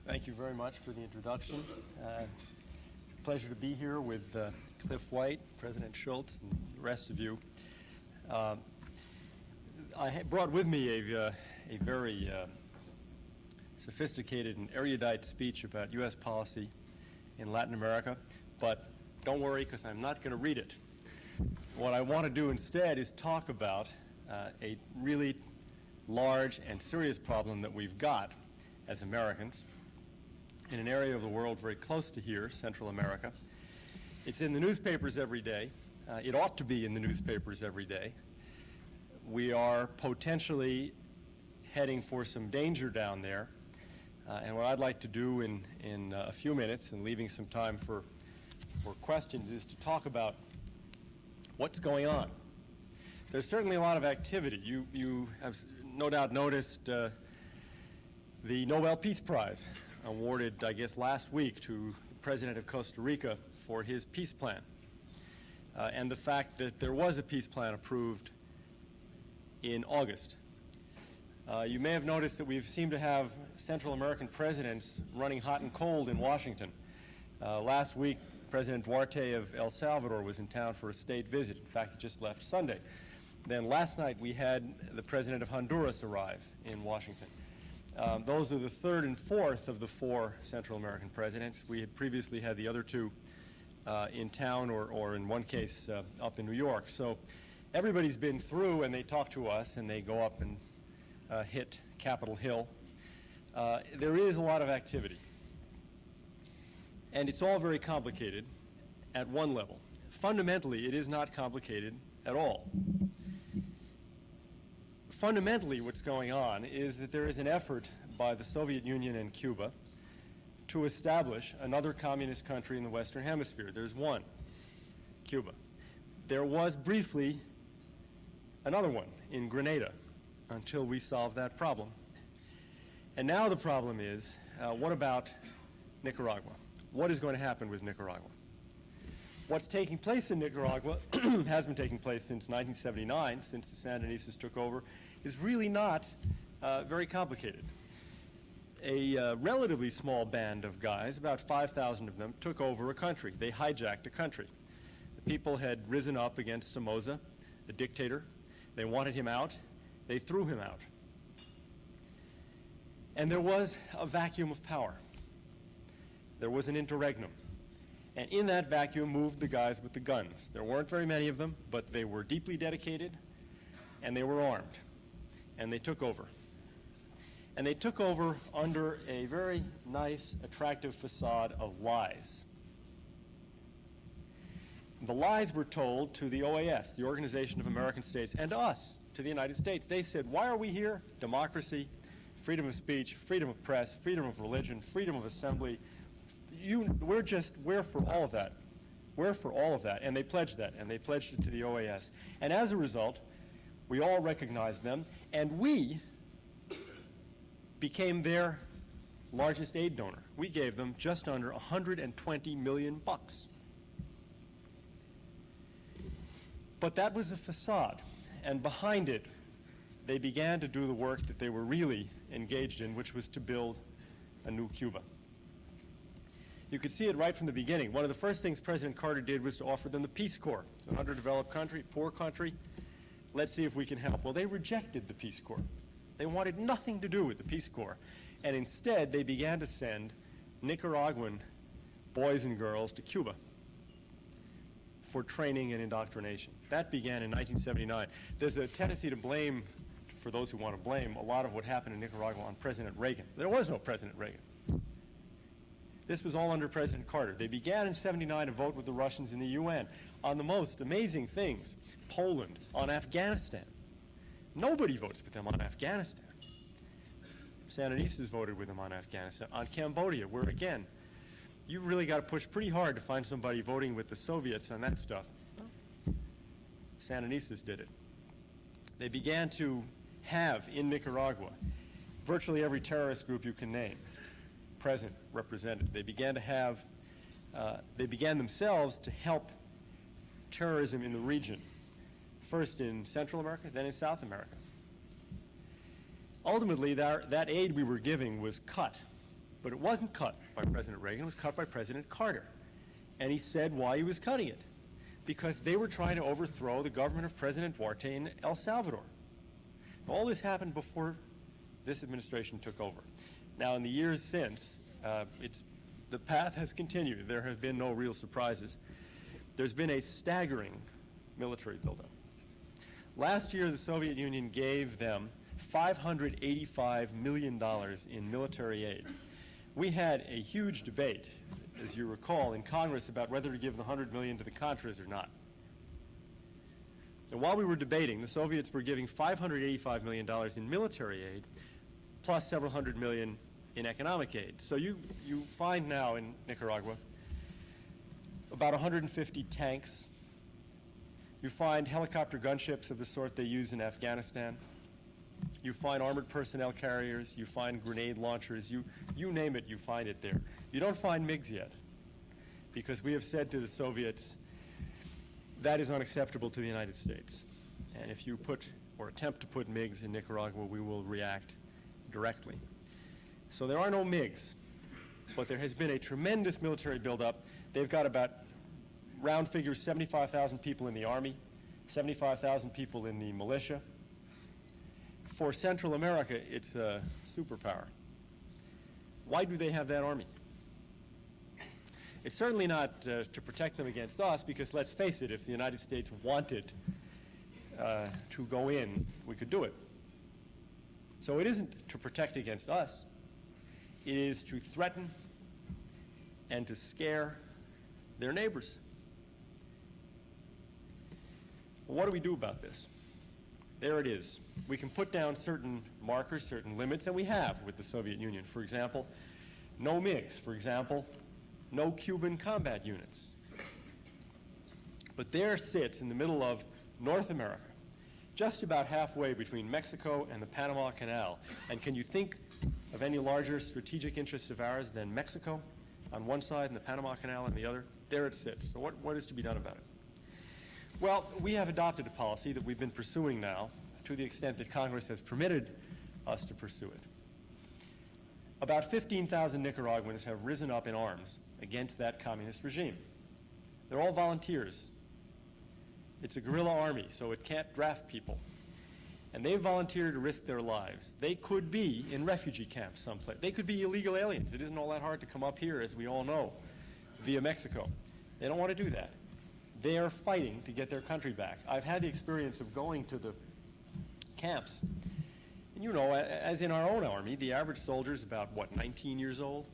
Thank you very much for the introduction. Pleasure to be here with Cliff White, President Schultz, and the rest of you. I brought with me a very sophisticated and erudite speech about U.S. policy in Latin America, but don't worry, because I'm not going to read it. What I want to do instead is talk about a really large and serious problem that we've got as Americans in an area of the world very close to here, Central America. It's in the newspapers every day. It ought to be in the newspapers every day. We are potentially heading for some danger down there. And what I'd like to do in a few minutes, and leaving some time for questions, is to talk about what's going on. There's certainly a lot of activity. You have no doubt noticed the Nobel Peace Prize awarded, I guess, last week to the President of Costa Rica for his peace plan. And the fact that there was a peace plan approved in August. You may have noticed that we seem to have Central American presidents running hot and cold in Washington. Last week, President Duarte of El Salvador was in town for a state visit. In fact, he just left Sunday. Then last night, we had the President of Honduras arrive in Washington. Those are the third and fourth of the four Central American presidents. We had previously had the other two in town, or in one case up in New York. So everybody's been through, and they talk to us, and they go up and hit Capitol Hill. There is a lot of activity. And it's all very complicated at one level. Fundamentally, it is not complicated at all. Fundamentally, what's going on is that there is an effort by the Soviet Union and Cuba to establish another communist country in the Western Hemisphere. There's one, Cuba. There was briefly another one in Grenada until we solved that problem. And now the problem is, what about Nicaragua? What is going to happen with Nicaragua? What's taking place in Nicaragua has been taking place since 1979, since the Sandinistas took over, is really not very complicated. A relatively small band of guys, about 5,000 of them, took over a country. They hijacked a country. The people had risen up against Somoza, the dictator. They wanted him out. They threw him out. And there was a vacuum of power. There was an interregnum. And in that vacuum moved the guys with the guns. There weren't very many of them, but they were deeply dedicated, and they were armed. And they took over. And they took over under a very nice, attractive facade of lies. The lies were told to the OAS, the Organization of American States, and to us, to the United States. They said, why are we here? Democracy, freedom of speech, freedom of press, freedom of religion, freedom of assembly. We're for all of that. We're for all of that. And they pledged that, and they pledged it to the OAS. And as a result, we all recognized them, and we became their largest aid donor. We gave them just under $120 million. But that was a facade, and behind it, they began to do the work that they were really engaged in, which was to build a new Cuba. You could see it right from the beginning. One of the first things President Carter did was to offer them the Peace Corps. It's an underdeveloped country, poor country. Let's see if we can help. Well, they rejected the Peace Corps. They wanted nothing to do with the Peace Corps. And instead, they began to send Nicaraguan boys and girls to Cuba for training and indoctrination. That began in 1979. There's a tendency to blame, for those who want to blame, a lot of what happened in Nicaragua on President Reagan. There was no President Reagan. This was all under President Carter. They began in '79 to vote with the Russians in the UN on the most amazing things. Poland, on Afghanistan. Nobody votes with them on Afghanistan. Sandinistas voted with them on Afghanistan. On Cambodia, where again, you really got to push pretty hard to find somebody voting with the Soviets on that stuff. Sandinistas did it. They began to have in Nicaragua virtually every terrorist group you can name present, represented. They began to have, they began themselves to help terrorism in the region, first in Central America, then in South America. Ultimately, that aid we were giving was cut But it wasn't cut by President Reagan. It was cut by President Carter. And he said why he was cutting it. Because they were trying to overthrow the government of President Duarte in El Salvador. All this happened before this administration took over. Now, in the years since, the path has continued. There have been no real surprises. There's been a staggering military buildup. Last year, the Soviet Union gave them $585 million in military aid. We had a huge debate, as you recall, in Congress about whether to give the $100 million to the Contras or not. And while we were debating, the Soviets were giving $585 million in military aid, plus several hundred million in economic aid. So you find now in Nicaragua about 150 tanks. You find helicopter gunships of the sort they use in Afghanistan. You find armored personnel carriers. You find grenade launchers. You name it, you find it there. You don't find MiGs yet, because we have said to the Soviets, that is unacceptable to the United States. And if you put or attempt to put MiGs in Nicaragua, we will react directly. So there are no MiGs, but there has been a tremendous military buildup. They've got about, round figures, 75,000 people in the Army, 75,000 people in the militia. For Central America, it's a superpower. Why do they have that army? It's certainly not to protect them against us, because let's face it, if the United States wanted to go in, we could do it. So it isn't to protect against us. It is to threaten and to scare their neighbors. Well, what do we do about this? There it is. We can put down certain markers, certain limits, and we have with the Soviet Union. For example, no MiGs. For example, no Cuban combat units. But there sits in the middle of North America, just about halfway between Mexico and the Panama Canal. And can you think of any larger strategic interests of ours than Mexico on one side and the Panama Canal on the other? There it sits. So what is to be done about it? Well, we have adopted a policy that we've been pursuing now to the extent that Congress has permitted us to pursue it. About 15,000 Nicaraguans have risen up in arms against that communist regime. They're all volunteers. It's a guerrilla army, so it can't draft people. And they've volunteered to risk their lives. They could be in refugee camps someplace. They could be illegal aliens. It isn't all that hard to come up here, as we all know, via Mexico. They don't want to do that. They are fighting to get their country back. I've had the experience of going to the camps. And you know, as in our own army, the average soldier is about, 19 years old?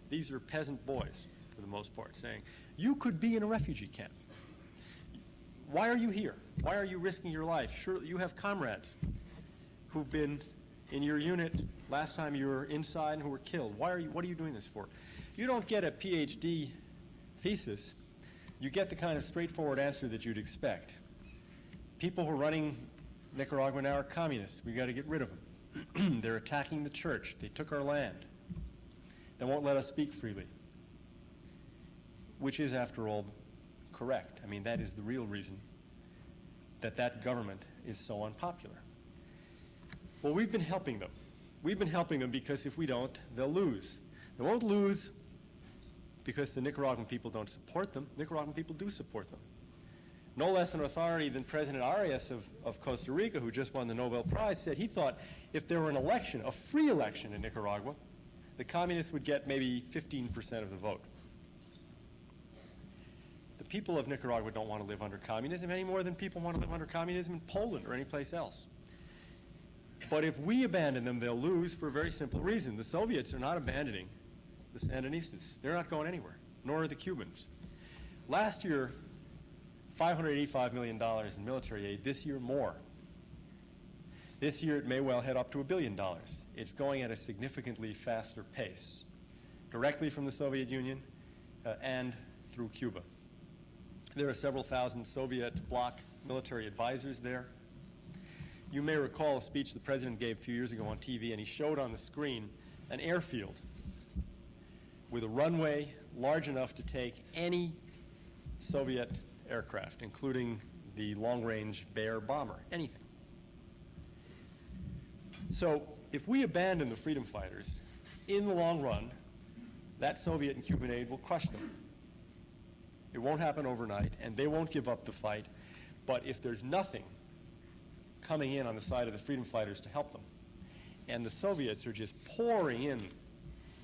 These are peasant boys, for the most part, saying, you could be in a refugee camp. Why are you here? Why are you risking your life? Sure, you have comrades who've been in your unit last time you were inside and who were killed. What are you doing this for? You don't get a PhD thesis. You get the kind of straightforward answer that you'd expect. People who are running Nicaragua now are communists. We've got to get rid of them. They're attacking the church. They took our land. They won't let us speak freely, which is, after all, correct. I mean, that is the real reason that government is so unpopular. Well, we've been helping them. We've been helping them because if we don't, they'll lose. They won't lose because the Nicaraguan people don't support them. Nicaraguan people do support them. No less an authority than President Arias of Costa Rica, who just won the Nobel Prize, said he thought if there were an election, a free election in Nicaragua, the communists would get maybe 15% of the vote. The people of Nicaragua don't want to live under communism any more than people want to live under communism in Poland or any place else. But if we abandon them, they'll lose for a very simple reason. The Soviets are not abandoning the Sandinistas. They're not going anywhere, nor are the Cubans. Last year, $585 million in military aid. This year, more. This year, it may well head up to $1 billion. It's going at a significantly faster pace, directly from the Soviet Union and through Cuba. There are several thousand Soviet bloc military advisors there. You may recall a speech the president gave a few years ago on TV, and he showed on the screen an airfield with a runway large enough to take any Soviet aircraft, including the long-range Bear bomber, anything. So if we abandon the freedom fighters, in the long run, that Soviet and Cuban aid will crush them. It won't happen overnight, and they won't give up the fight. But if there's nothing coming in on the side of the freedom fighters to help them, and the Soviets are just pouring in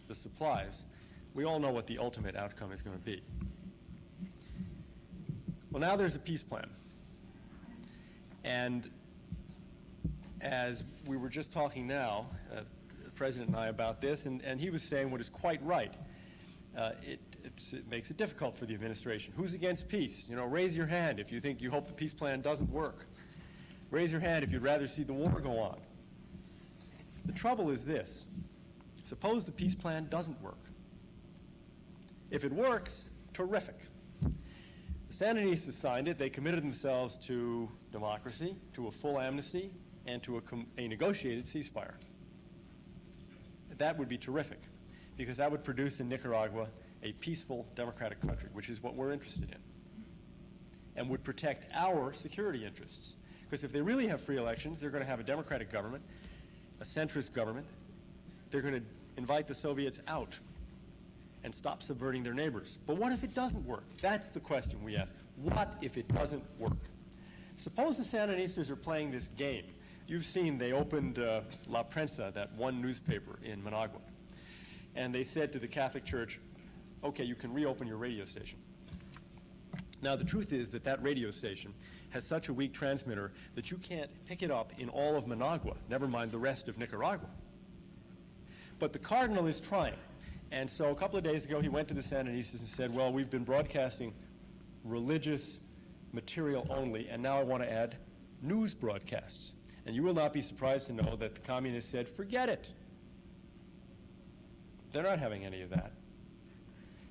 the supplies, we all know what the ultimate outcome is going to be. Well, now there's a peace plan. And as we were just talking now, the President and I about this, and he was saying what is quite right. It makes it difficult for the administration. Who's against peace? You know, raise your hand if you hope the peace plan doesn't work. Raise your hand if you'd rather see the war go on. The trouble is this. Suppose the peace plan doesn't work. If it works, terrific. The Sandinistas signed it. They committed themselves to democracy, to a full amnesty, and to a negotiated ceasefire. That would be terrific, because that would produce in Nicaragua a peaceful, democratic country, which is what we're interested in, and would protect our security interests. Because if they really have free elections, they're going to have a democratic government, a centrist government. They're going to invite the Soviets out and stop subverting their neighbors. But what if it doesn't work? That's the question we ask. What if it doesn't work? Suppose the Sandinistas are playing this game. You've seen they opened La Prensa, that one newspaper in Managua, and they said to the Catholic Church, okay, you can reopen your radio station. Now, the truth is that that radio station has such a weak transmitter that you can't pick it up in all of Managua, never mind the rest of Nicaragua. But the Cardinal is trying. And so a couple of days ago, he went to the Sandinistas and said, well, we've been broadcasting religious material only, and now I want to add news broadcasts. And you will not be surprised to know that the communists said, forget it. They're not having any of that.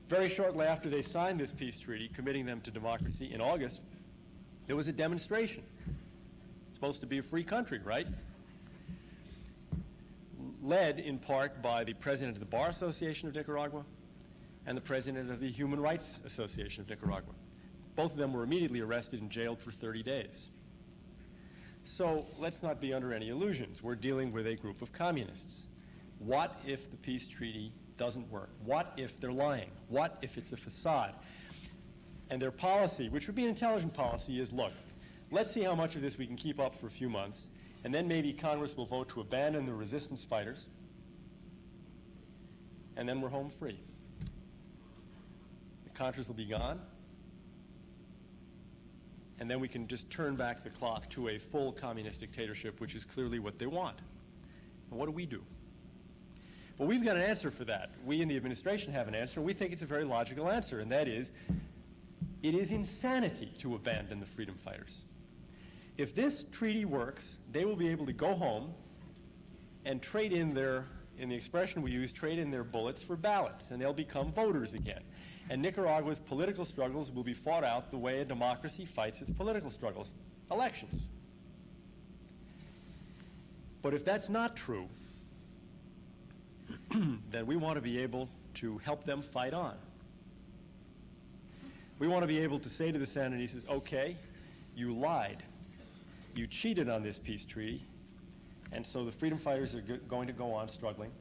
Very shortly after they signed this peace treaty, committing them to democracy in August, there was a demonstration. It's supposed to be a free country, right? Led in part by the president of the Bar Association of Nicaragua and the president of the Human Rights Association of Nicaragua. Both of them were immediately arrested and jailed for 30 days. So let's not be under any illusions. We're dealing with a group of communists. What if the peace treaty doesn't work? What if they're lying? What if it's a facade? And their policy, which would be an intelligent policy, is, look, let's see how much of this we can keep up for a few months, and then maybe Congress will vote to abandon the resistance fighters, and then we're home free. The Contras will be gone, and then we can just turn back the clock to a full communist dictatorship, which is clearly what they want. And what do we do? Well, we've got an answer for that. We in the administration have an answer. We think it's a very logical answer, and that is, it is insanity to abandon the freedom fighters. If this treaty works, they will be able to go home and trade in their, in the expression we use, trade in their bullets for ballots, and they'll become voters again. And Nicaragua's political struggles will be fought out the way a democracy fights its political struggles, elections. But if that's not true, then we want to be able to help them fight on. We want to be able to say to the Sandinistas, okay, you lied. You cheated on this peace treaty, and so the freedom fighters are going to go on struggling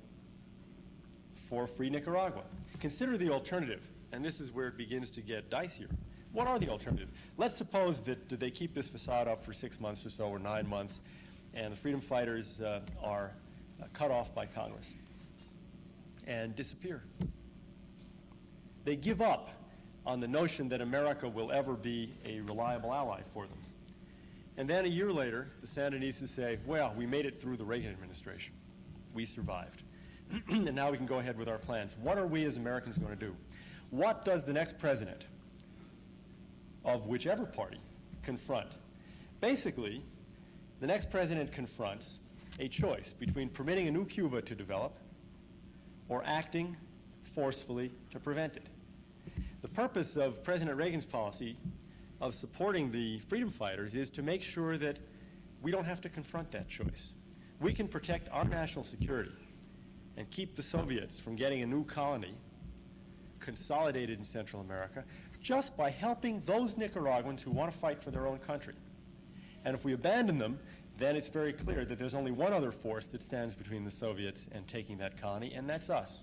for free Nicaragua. Consider the alternative, and this is where it begins to get dicier. What are the alternatives? Let's suppose that they keep this facade up for 6 months or so, or 9 months, and the freedom fighters are cut off by Congress and disappear. They give up on the notion that America will ever be a reliable ally for them. And then a year later, the Sandinistas say, well, we made it through the Reagan Administration. We survived. And now we can go ahead with our plans. What are we as Americans going to do? What does the next president of whichever party confront? Basically, the next president confronts a choice between permitting a new Cuba to develop or acting forcefully to prevent it. The purpose of President Reagan's policy of supporting the freedom fighters is to make sure that we don't have to confront that choice. We can protect our national security and keep the Soviets from getting a new colony consolidated in Central America just by helping those Nicaraguans who want to fight for their own country. And if we abandon them, then it's very clear that there's only one other force that stands between the Soviets and taking that colony, and that's us.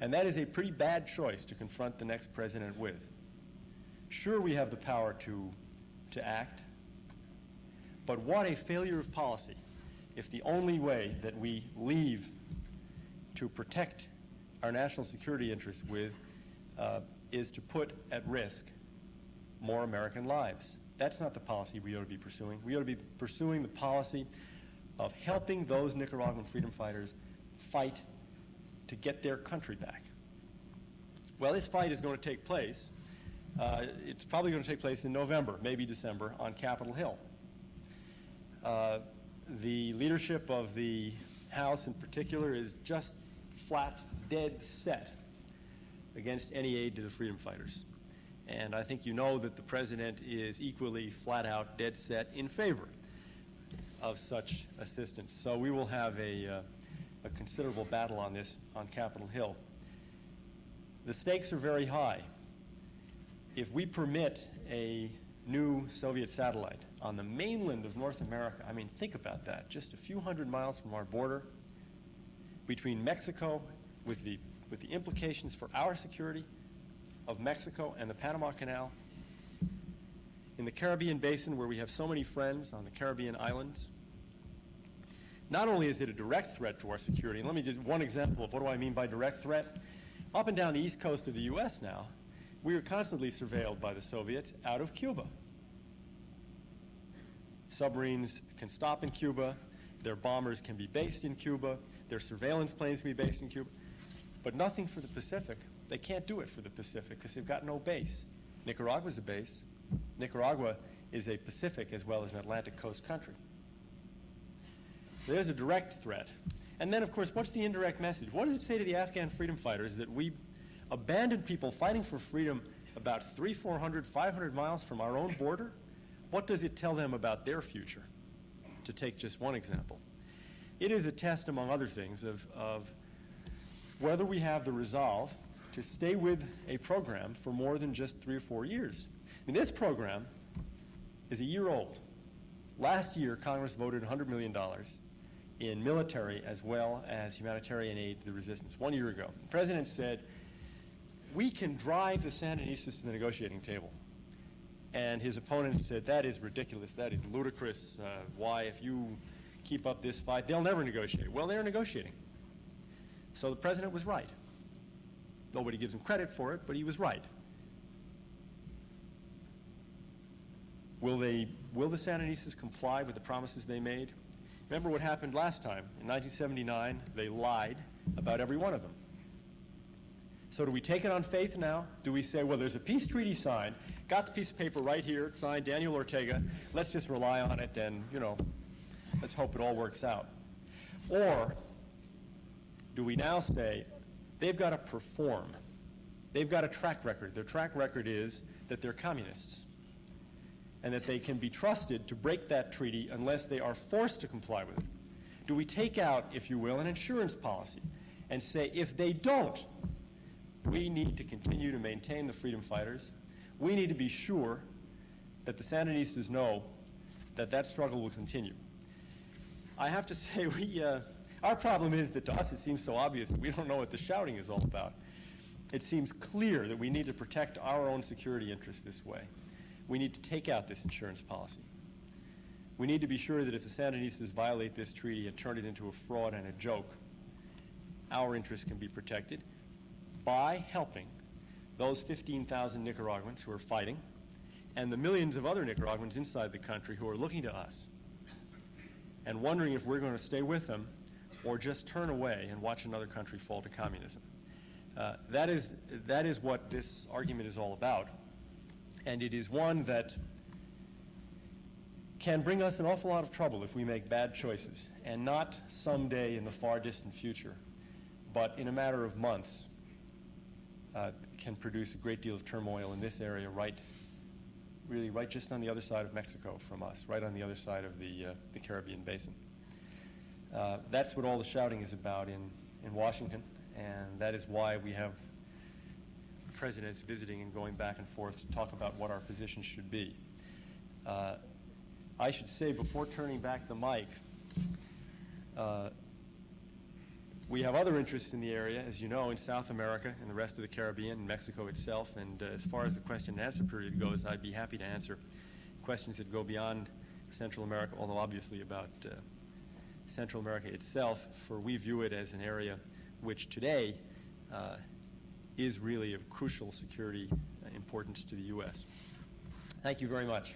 And that is a pretty bad choice to confront the next president with. Sure, we have the power to act, but what a failure of policy if the only way that we leave to protect our national security interests with is to put at risk more American lives. That's not the policy we ought to be pursuing. We ought to be pursuing the policy of helping those Nicaraguan freedom fighters fight to get their country back. Well, this fight is going to take place. It's probably going to take place in November, maybe December, on Capitol Hill. The leadership of the House in particular is just flat, dead set against any aid to the freedom fighters. And I think you know that the president is equally flat out, dead set in favor of such assistance. So we will have a considerable battle on this on Capitol Hill. The stakes are very high. If we permit a new Soviet satellite on the mainland of North America, I mean, think about that, just a few hundred miles from our border, between Mexico, with the implications for our security of Mexico and the Panama Canal, in the Caribbean basin where we have so many friends on the Caribbean islands. Not only is it a direct threat to our security, and let me just one example of what do I mean by direct threat. Up and down the east coast of the U.S. now, we are constantly surveilled by the Soviets out of Cuba. Submarines can stop in Cuba, their bombers can be based in Cuba, their surveillance planes can be based in Cuba, but nothing for the Pacific. They can't do it for the Pacific because they've got no base. Nicaragua's a base. Nicaragua is a Pacific as well as an Atlantic coast country. There's a direct threat. And then, of course, what's the indirect message? What does it say to the Afghan freedom fighters that we abandoned people fighting for freedom about 300, 400, 500 miles from our own border? What does it tell them about their future, to take just one example? It is a test, among other things, of whether we have the resolve to stay with a program for more than just 3 or 4 years. I mean, this program is a year old. Last year, Congress voted $100 million in military as well as humanitarian aid to the resistance, 1 year ago. The president said, we can drive the Sandinistas to the negotiating table. And his opponents said, that is ridiculous, that is ludicrous. Why, if you keep up this fight, they'll never negotiate. Well, they're negotiating. So the president was right. Nobody gives him credit for it, but he was right. Will the Sandinistas comply with the promises they made? Remember what happened last time. In 1979, they lied about every one of them. So do we take it on faith now? Do we say, well, there's a peace treaty signed, got the piece of paper right here, signed Daniel Ortega, let's just rely on it and, let's hope it all works out? Or do we now say, they've got to perform. They've got a track record. Their track record is that they're communists and that they can be trusted to break that treaty unless they are forced to comply with it. Do we take out, if you will, an insurance policy and say, if they don't, we need to continue to maintain the freedom fighters. We need to be sure that the Sandinistas know that that struggle will continue. I have to say, our problem is that to us it seems so obvious that we don't know what the shouting is all about. It seems clear that we need to protect our own security interests this way. We need to take out this insurance policy. We need to be sure that if the Sandinistas violate this treaty and turn it into a fraud and a joke, our interests can be protected by helping those 15,000 Nicaraguans who are fighting and the millions of other Nicaraguans inside the country who are looking to us and wondering if we're going to stay with them or just turn away and watch another country fall to communism. That is what this argument is all about. And it is one that can bring us an awful lot of trouble if we make bad choices, and not someday in the far distant future, but in a matter of months can produce a great deal of turmoil in this area really right just on the other side of Mexico from us, right on the other side of the Caribbean basin. That's what all the shouting is about in Washington, and that is why we have presidents visiting and going back and forth to talk about what our position should be. I I should say, before turning back the mic, we have other interests in the area, as you know, in South America and the rest of the Caribbean and Mexico itself. And as far as the question and answer period goes, I'd be happy to answer questions that go beyond Central America, although obviously about Central America itself, for we view it as an area which today is really of crucial security importance to the U.S. Thank you very much.